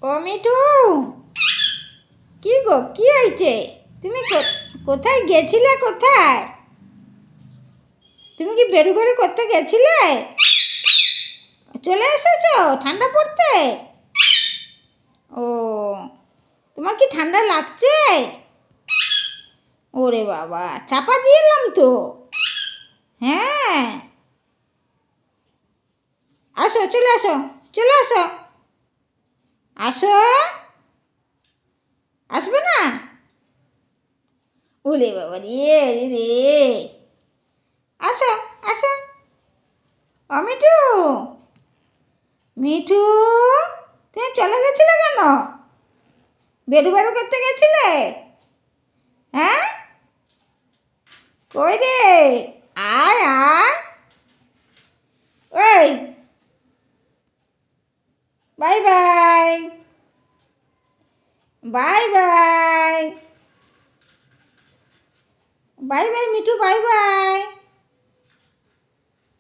ও মিঠু, কি গো, কি হয়েছে? তুমি কোথায় গেছিলে? কোথায় তুমি কি বেরু বেরু করতে গেছিলে? চলে এসেছো ঠান্ডা পড়তে? ও, তোমার কি ঠান্ডা লাগছে? ওরে বাবা, চাপা দিয়ে এলাম তো। হ্যাঁ, আসো, চলে আসো, চলে আসো, আসো। আসবে না? ওরে বাবা রে, রে, আসো, আসো। ও মিঠু, মিঠু, তুমি চলে গেছিলে কেন? বেরু বেরু করতে গেছিলে? হ্যাঁ, কই রে? আয় আয়, ওই, bye bye, bye bye, bye bye Mithu, bye bye.